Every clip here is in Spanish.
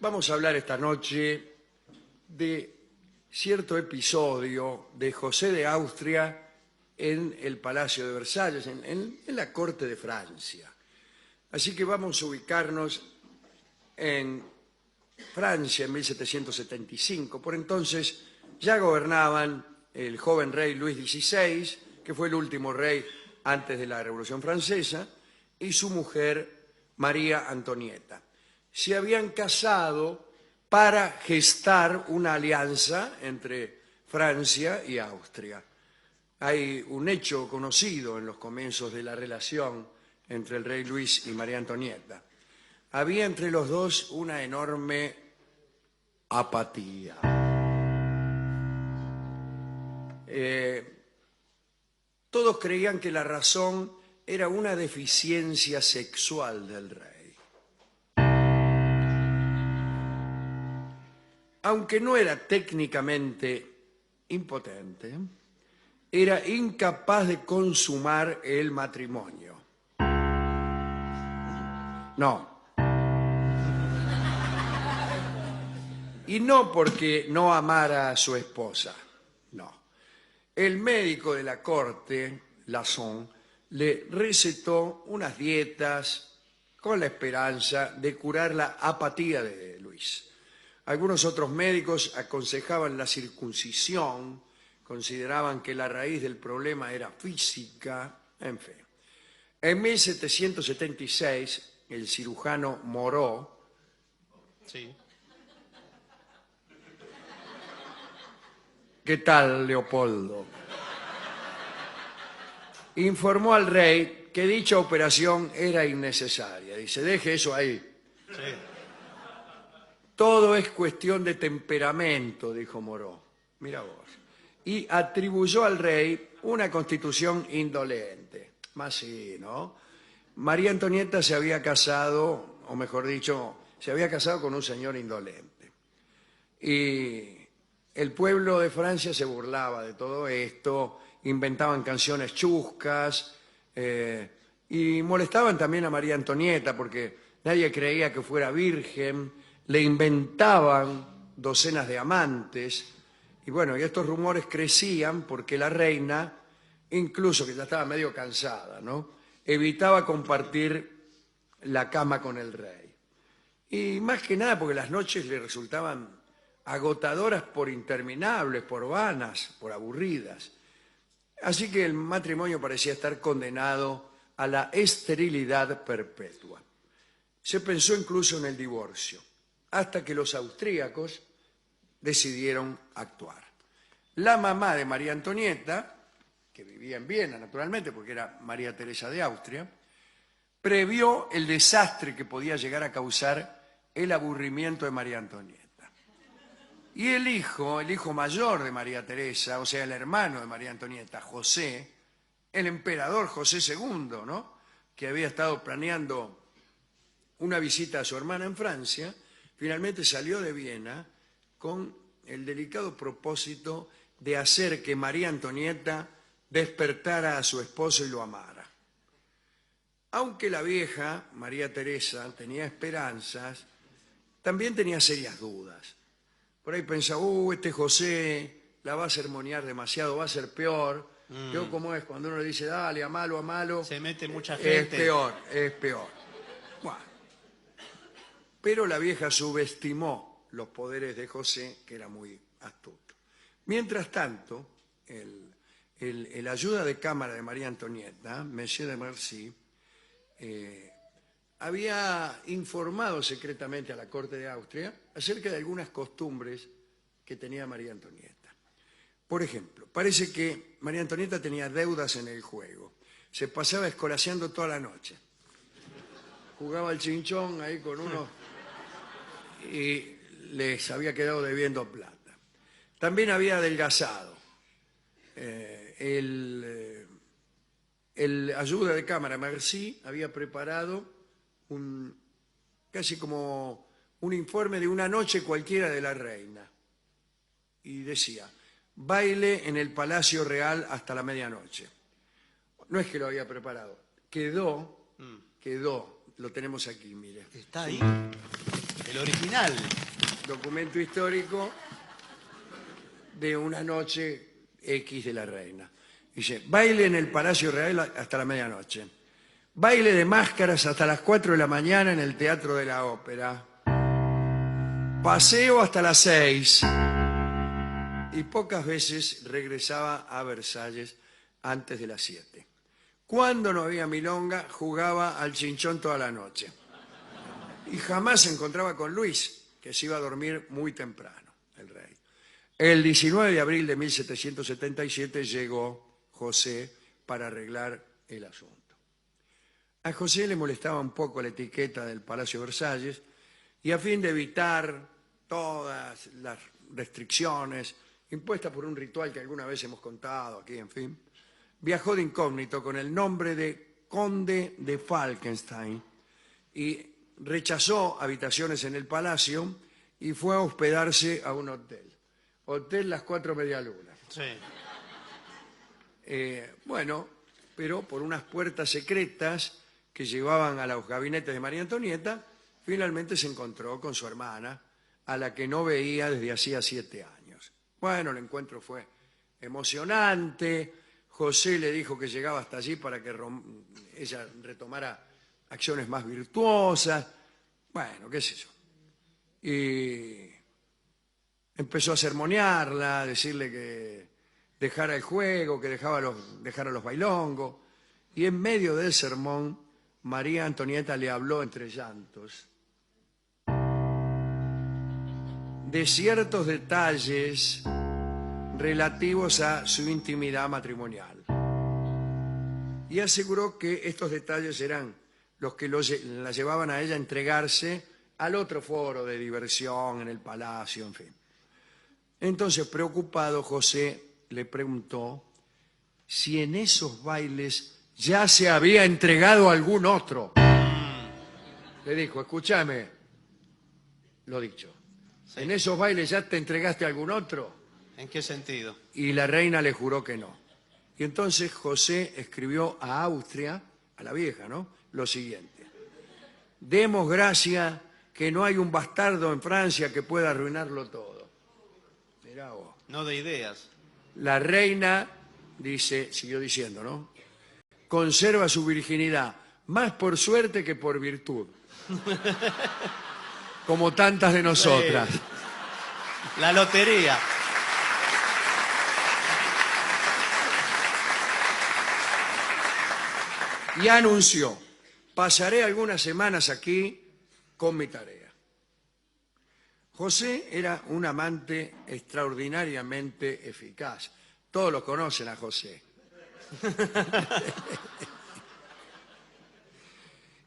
Vamos a hablar esta noche de cierto episodio de José de Austria en el Palacio de Versalles, en la corte de Francia. Así que vamos a ubicarnos en Francia en 1775. Por entonces ya gobernaban el joven rey Luis XVI, que fue el último rey antes de la Revolución Francesa, y su mujer María Antonieta. Se habían casado para gestar una alianza entre Francia y Austria. Hay un hecho conocido en los comienzos de la relación entre el rey Luis y María Antonieta. Había entre los dos una enorme apatía. Todos creían que la razón era una deficiencia sexual del rey. Aunque no era técnicamente impotente, era incapaz de consumar el matrimonio. No. Y no porque no amara a su esposa, no. El médico de la corte, Lasson, le recetó unas dietas con la esperanza de curar la apatía de Luis. Algunos otros médicos aconsejaban la circuncisión, consideraban que la raíz del problema era física, en fin. En 1776, el cirujano Moreau, Sí. ¿qué tal, Leopoldo?, informó al rey que dicha operación era innecesaria. Dice, deje eso ahí. Sí. Todo es cuestión de temperamento, dijo Moreau. Mira vos. Y atribuyó al rey una constitución indolente. Más sí, ¿no? María Antonieta se había casado, o mejor dicho, se había casado con un señor indolente. Y el pueblo de Francia se burlaba de todo esto, inventaban canciones chuscas y molestaban también a María Antonieta porque nadie creía que fuera virgen, le inventaban docenas de amantes y bueno, y estos rumores crecían porque la reina, incluso que ya estaba medio cansada, ¿no?, evitaba compartir la cama con el rey. Y más que nada porque las noches le resultaban agotadoras por interminables, por vanas, por aburridas. Así que el matrimonio parecía estar condenado a la esterilidad perpetua. Se pensó incluso en el divorcio, hasta que los austríacos decidieron actuar. La mamá de María Antonieta, que vivía en Viena naturalmente, porque era María Teresa de Austria, previó el desastre que podía llegar a causar el aburrimiento de María Antonieta. Y el hijo mayor de María Teresa, o sea, el hermano de María Antonieta, José, el emperador José II, ¿no?, que había estado planeando una visita a su hermana en Francia, finalmente salió de Viena con el delicado propósito de hacer que María Antonieta despertara a su esposo y lo amara. Aunque la vieja, María Teresa, tenía esperanzas, también tenía serias dudas. Por ahí pensaba, este José la va a sermonear demasiado, va a ser peor. Yo, ¿cómo es? Cuando uno le dice, dale, amalo. Se mete mucha Es gente. peor. Bueno. Pero la vieja subestimó los poderes de José, que era muy astuto. Mientras tanto, el ayuda de cámara de María Antonieta, Monsieur de Mercy, había informado secretamente a la corte de Austria acerca de algunas costumbres que tenía María Antonieta. Por ejemplo, parece que María Antonieta tenía deudas en el juego. Se pasaba escolaseando toda la noche. Jugaba al chinchón ahí con uno y les había quedado debiendo plata. También había adelgazado. El ayuda de cámara, Mercy, había preparado casi como un informe de una noche cualquiera de la reina. Y decía, baile en el Palacio Real hasta la medianoche. No es que lo había preparado, quedó lo tenemos aquí, mire. Está ahí. El original. Documento histórico de una noche X de la reina. Dice, baile en el Palacio Real hasta la medianoche. Baile de máscaras hasta las 4 de la mañana en el Teatro de la Ópera. Paseo hasta las 6. Y pocas veces regresaba a Versalles antes de las 7. Cuando no había milonga, jugaba al chinchón toda la noche. Y jamás se encontraba con Luis, que se iba a dormir muy temprano, el rey. El 19 de abril de 1777 llegó José para arreglar el asunto. A José le molestaba un poco la etiqueta del Palacio Versalles y a fin de evitar todas las restricciones impuestas por un ritual que alguna vez hemos contado aquí, en fin, viajó de incógnito con el nombre de Conde de Falkenstein y rechazó habitaciones en el palacio y fue a hospedarse a un hotel. Hotel Las Cuatro Medialunas. Sí. Bueno, pero por unas puertas secretas que llevaban a los gabinetes de María Antonieta, finalmente se encontró con su hermana, a la que no veía desde hacía 7 años. Bueno, el encuentro fue emocionante. José le dijo que llegaba hasta allí para que ella retomara acciones más virtuosas. Bueno, qué sé yo. Y empezó a sermonearla, a decirle que dejara el juego, que dejara los bailongos. Y en medio del sermón, María Antonieta le habló entre llantos de ciertos detalles relativos a su intimidad matrimonial. Y aseguró que estos detalles eran los que la llevaban a ella a entregarse al otro foro de diversión en el palacio, en fin. Entonces, preocupado, José le preguntó si en esos bailes ya se había entregado a algún otro. Le dijo, escúchame, lo dicho, Sí. ¿en esos bailes ya te entregaste a algún otro? ¿En qué sentido? Y la reina le juró que no. Y entonces José escribió a Austria, a la vieja, ¿no?, lo siguiente: demos gracia que no hay un bastardo en Francia que pueda arruinarlo todo. Mirá vos. No de ideas. La reina, dice, siguió diciendo, ¿no?, conserva su virginidad, más por suerte que por virtud. Como tantas de nosotras. Sí. La lotería. Y anunció, pasaré algunas semanas aquí con mi tarea. José era un amante extraordinariamente eficaz. Todos lo conocen a José.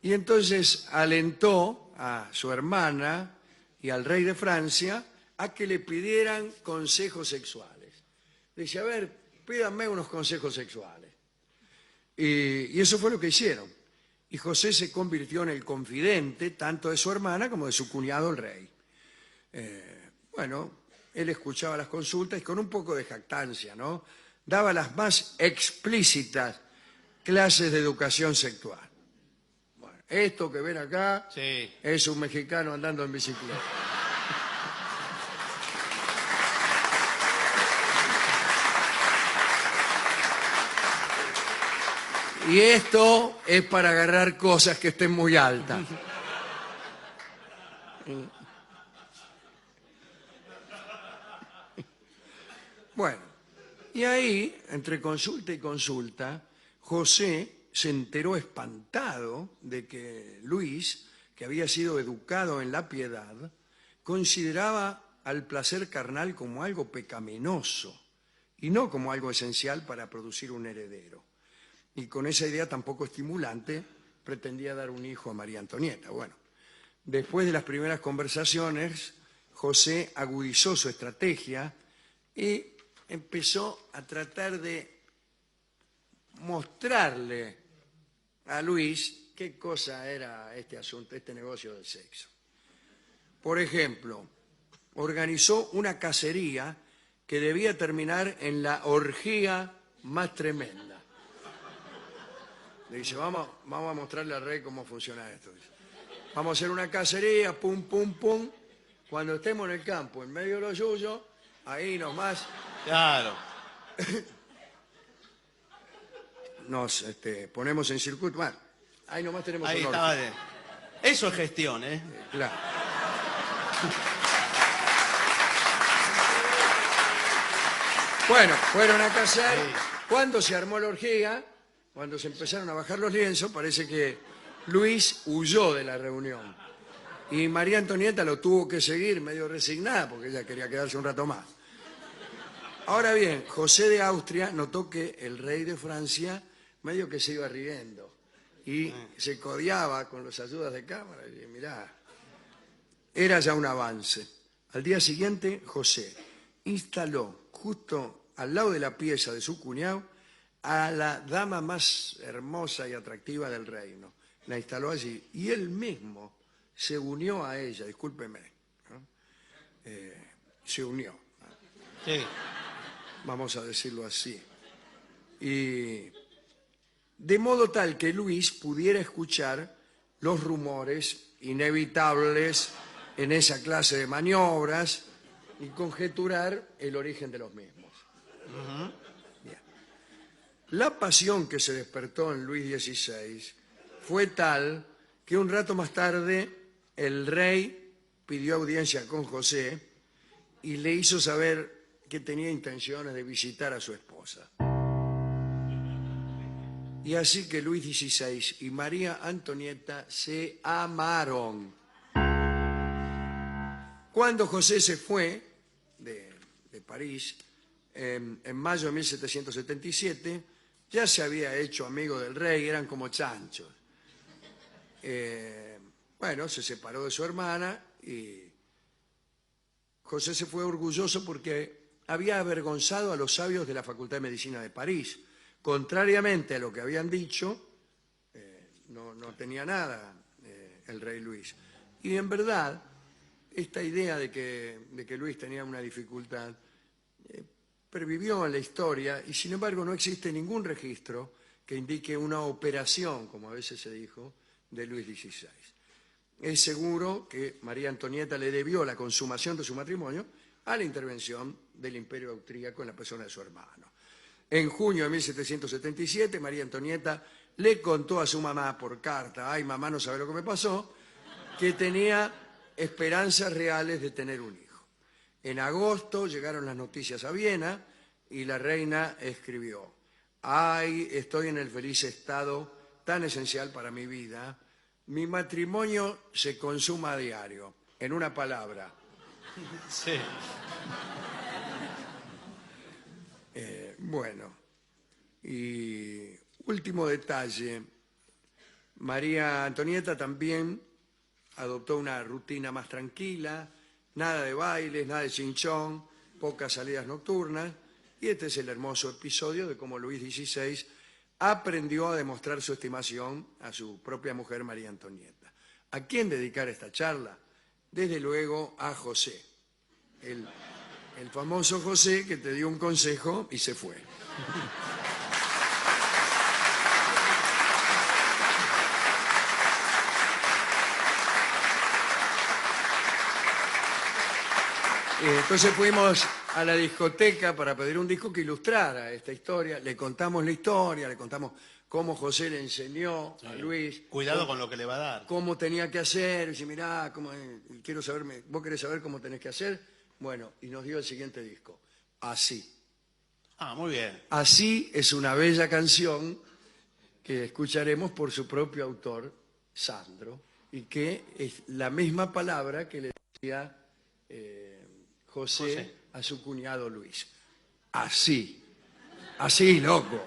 Y entonces alentó a su hermana y al rey de Francia a que le pidieran consejos sexuales. Dice, a ver, pídanme unos consejos sexuales. Y eso fue lo que hicieron. Y José se convirtió en el confidente tanto de su hermana como de su cuñado el rey. Bueno, él escuchaba las consultas y con un poco de jactancia, ¿no?, daba las más explícitas clases de educación sexual. Bueno, esto que ven acá Sí. es un mexicano andando en bicicleta. Y esto es para agarrar cosas que estén muy altas. Bueno, y ahí, entre consulta y consulta, José se enteró espantado de que Luis, que había sido educado en la piedad, consideraba al placer carnal como algo pecaminoso y no como algo esencial para producir un heredero. Y con esa idea tan poco estimulante pretendía dar un hijo a María Antonieta. Bueno, después de las primeras conversaciones, José agudizó su estrategia y empezó a tratar de mostrarle a Luis qué cosa era este asunto, este negocio del sexo. Por ejemplo, organizó una cacería que debía terminar en la orgía más tremenda. Le dice, vamos a mostrarle al rey cómo funciona esto. Dice, vamos a hacer una cacería, pum, pum, pum. Cuando estemos en el campo, en medio de lo suyo, ahí nomás Claro. nos ponemos en circuito. Bueno, ahí nomás tenemos Ahí un estaba orden. Eso es gestión, ¿eh? Claro. Bueno, fueron a cazar. Sí. Cuando se armó la orgía, cuando se empezaron a bajar los lienzos, parece que Luis huyó de la reunión. Y María Antonieta lo tuvo que seguir medio resignada porque ella quería quedarse un rato más. Ahora bien, José de Austria notó que el rey de Francia medio que se iba riendo y se codeaba con las ayudas de cámara. Y mirá, era ya un avance. Al día siguiente, José instaló justo al lado de la pieza de su cuñado a la dama más hermosa y atractiva del reino. La instaló allí y él mismo se unió a ella, discúlpeme, ¿no? Se unió, Sí. vamos a decirlo así. Y de modo tal que Luis pudiera escuchar los rumores inevitables en esa clase de maniobras y conjeturar el origen de los mismos. Bien. La pasión que se despertó en Luis XVI fue tal que un rato más tarde el rey pidió audiencia con José y le hizo saber que tenía intenciones de visitar a su esposa. Y así que Luis XVI y María Antonieta se amaron. Cuando José se fue de París, en mayo de 1777, ya se había hecho amigo del rey, eran como chanchos. Bueno, se separó de su hermana y José se fue orgulloso porque había avergonzado a los sabios de la Facultad de Medicina de París. Contrariamente a lo que habían dicho, no tenía nada el rey Luis. Y en verdad, esta idea de que Luis tenía una dificultad pervivió en la historia y sin embargo no existe ningún registro que indique una operación, como a veces se dijo, de Luis XVI. Es seguro que María Antonieta le debió la consumación de su matrimonio a la intervención del Imperio Austríaco en la persona de su hermano. En junio de 1777, María Antonieta le contó a su mamá por carta, ay mamá, no sabe lo que me pasó, que tenía esperanzas reales de tener un hijo. En agosto llegaron las noticias a Viena y la reina escribió, ay, estoy en el feliz estado tan esencial para mi vida, mi matrimonio se consuma a diario, en una palabra. Sí. Bueno, y último detalle, María Antonieta también adoptó una rutina más tranquila, nada de bailes, nada de chinchón, pocas salidas nocturnas, y este es el hermoso episodio de cómo Luis XVI aprendió a demostrar su estimación a su propia mujer María Antonieta. ¿A quién dedicar esta charla? Desde luego a José, el famoso José que te dio un consejo y se fue. Entonces fuimos a la discoteca para pedir un disco que ilustrara esta historia. Le contamos la historia, le contamos cómo José le enseñó a Luis. Cuidado con lo que le va a dar. Cómo tenía que hacer. Y dice, mirá, quiero saber, ¿vos querés saber cómo tenés que hacer? Bueno, y nos dio el siguiente disco. Así. Ah, muy bien. Así es una bella canción que escucharemos por su propio autor, Sandro, y que es la misma palabra que le decía José a su cuñado Luis. Así, así, loco.